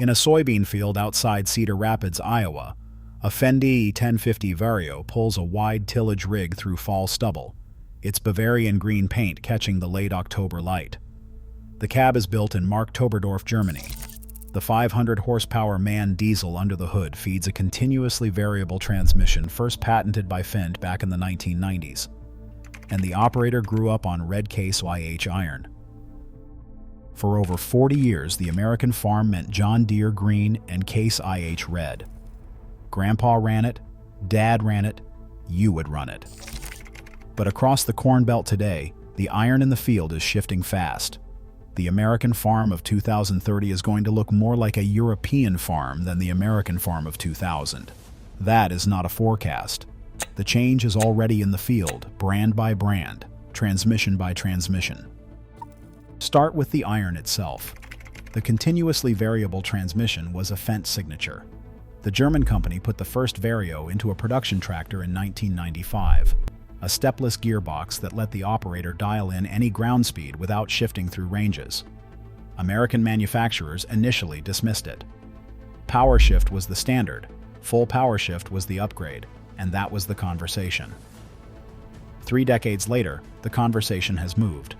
In a soybean field outside Cedar Rapids, Iowa, a Fendt E1050 Vario pulls a wide tillage rig through fall stubble, its Bavarian green paint catching the late October light. The cab is built in Marktoberdorf, Germany. The 500-horsepower MAN diesel under the hood feeds a continuously variable transmission first patented by Fendt back in the 1990s, and the operator grew up on red Case IH iron. For over 40 years, the American farm meant John Deere green and Case IH red. Grandpa ran it, Dad ran it, you would run it. But across the Corn Belt today, the iron in the field is shifting fast. The American farm of 2030 is going to look more like a European farm than the American farm of 2000. That is not a forecast. The change is already in the field, brand by brand, transmission by transmission. Start with the iron itself. The continuously variable transmission was a Fendt signature. The German company put the first Vario into a production tractor in 1995, a stepless gearbox that let the operator dial in any ground speed without shifting through ranges. American manufacturers initially dismissed it. PowerShift was the standard, full PowerShift was the upgrade, and that was the conversation. 3 decades later, the conversation has moved.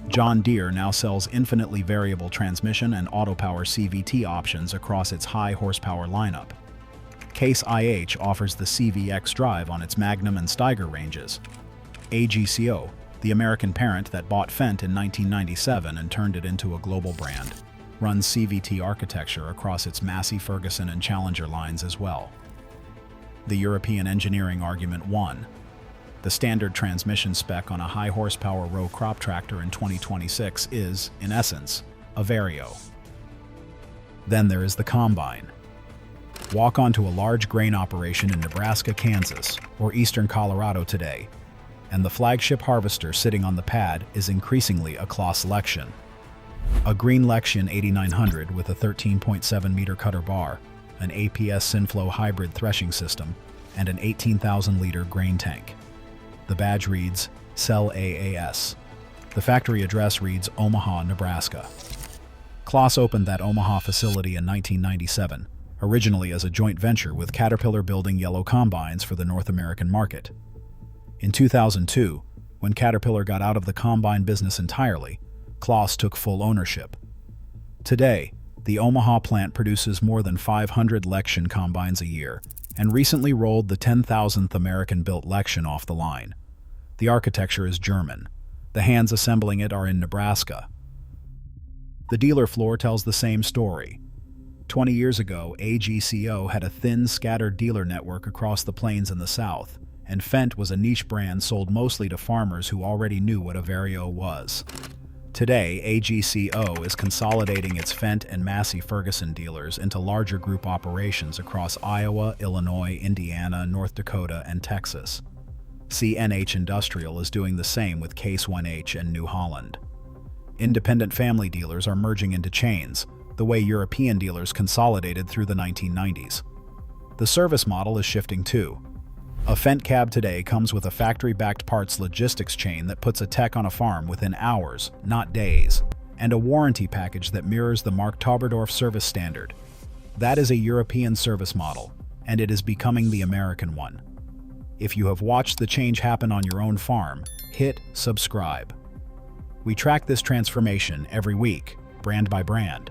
John Deere now sells infinitely variable transmission and AutoPower CVT options across its high-horsepower lineup. Case IH offers the CVX drive on its Magnum and Steiger ranges. AGCO, the American parent that bought Fendt in 1997 and turned it into a global brand, runs CVT architecture across its Massey Ferguson and Challenger lines as well. The European engineering argument won. The standard transmission spec on a high-horsepower row crop tractor in 2026 is, in essence, a Vario. Then there is the combine. Walk onto a large grain operation in Nebraska, Kansas, or eastern Colorado today, and the flagship harvester sitting on the pad is increasingly a Claas Lexion. A green Lexion 8900 with a 13.7-meter cutter bar, an APS Synflow hybrid threshing system, and an 18,000-liter grain tank. The badge reads, Cell AAS. The factory address reads Omaha, Nebraska. Claas opened that Omaha facility in 1997, originally as a joint venture with Caterpillar building yellow combines for the North American market. In 2002, when Caterpillar got out of the combine business entirely, Claas took full ownership. Today, the Omaha plant produces more than 500 Lexion combines a year, and recently rolled the 10,000th American-built Lexion off the line. The architecture is German. The hands assembling it are in Nebraska. The dealer floor tells the same story. 20 years ago, AGCO had a thin, scattered dealer network across the plains in the south, and Fendt was a niche brand sold mostly to farmers who already knew what a Vario was. Today, AGCO is consolidating its Fendt and Massey Ferguson dealers into larger group operations across Iowa, Illinois, Indiana, North Dakota, and Texas. CNH Industrial is doing the same with Case IH and New Holland. Independent family dealers are merging into chains, the way European dealers consolidated through the 1990s. The service model is shifting too. A Fendt cab today comes with a factory-backed parts logistics chain that puts a tech on a farm within hours, not days, and a warranty package that mirrors the Marktoberdorf service standard. That is a European service model, and it is becoming the American one. If you have watched the change happen on your own farm, hit subscribe. We track this transformation every week, brand by brand.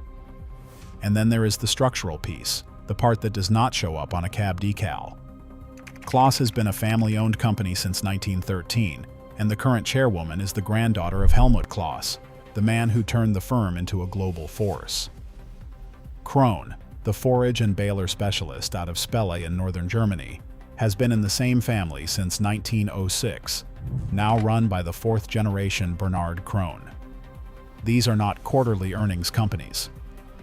And then there is the structural piece, the part that does not show up on a cab decal. Claas has been a family-owned company since 1913, and the current chairwoman is the granddaughter of Helmut Claas, the man who turned the firm into a global force. Krone, the forage and baler specialist out of Spelle in northern Germany, has been in the same family since 1906, now run by the fourth-generation Bernhard Krone. These are not quarterly earnings companies.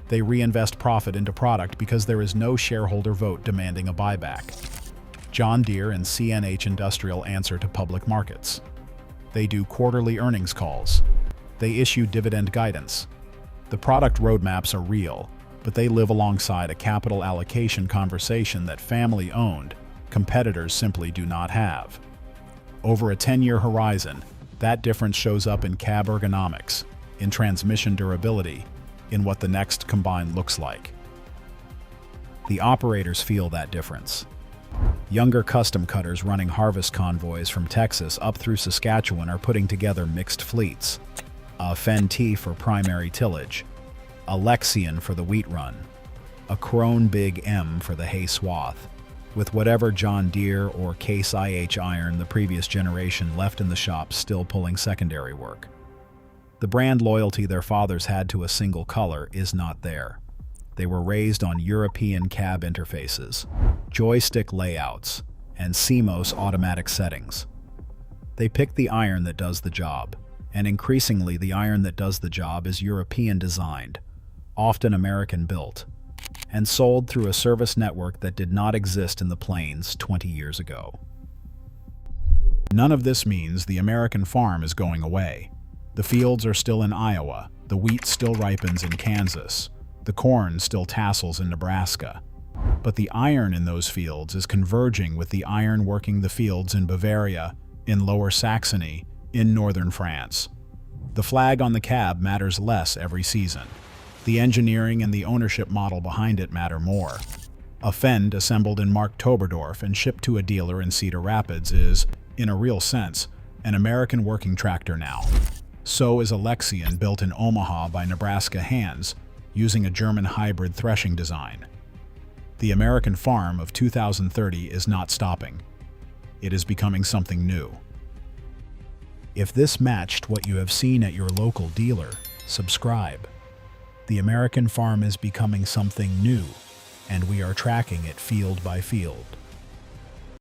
They reinvest profit into product because there is no shareholder vote demanding a buyback. John Deere and CNH Industrial answer to public markets. They do quarterly earnings calls. They issue dividend guidance. The product roadmaps are real, but they live alongside a capital allocation conversation that family-owned competitors simply do not have. Over a 10-year horizon, that difference shows up in cab ergonomics, in transmission durability, in what the next combine looks like. The operators feel that difference. Younger custom cutters running harvest convoys from Texas up through Saskatchewan are putting together mixed fleets. A Fendt for primary tillage, a Lexion for the wheat run, a Krone Big M for the hay swath, with whatever John Deere or Case IH iron the previous generation left in the shop still pulling secondary work. The brand loyalty their fathers had to a single color is not there. They were raised on European cab interfaces, joystick layouts, and CMOS automatic settings. They picked the iron that does the job, and increasingly the iron that does the job is European designed, often American built, and sold through a service network that did not exist in the plains 20 years ago. None of this means the American farm is going away. The fields are still in Iowa, the wheat still ripens in Kansas, the corn still tassels in Nebraska. But the iron in those fields is converging with the iron working the fields in Bavaria, in Lower Saxony, in northern France. The flag on the cab matters less every season. The engineering and the ownership model behind it matter more. A Fendt assembled in Marktoberdorf and shipped to a dealer in Cedar Rapids is, in a real sense, an American working tractor now. So is a Lexion built in Omaha by Nebraska hands, using a German hybrid threshing design. The American farm of 2030 is not stopping. It is becoming something new. If this matched what you have seen at your local dealer, subscribe. The American farm is becoming something new, and we are tracking it field by field.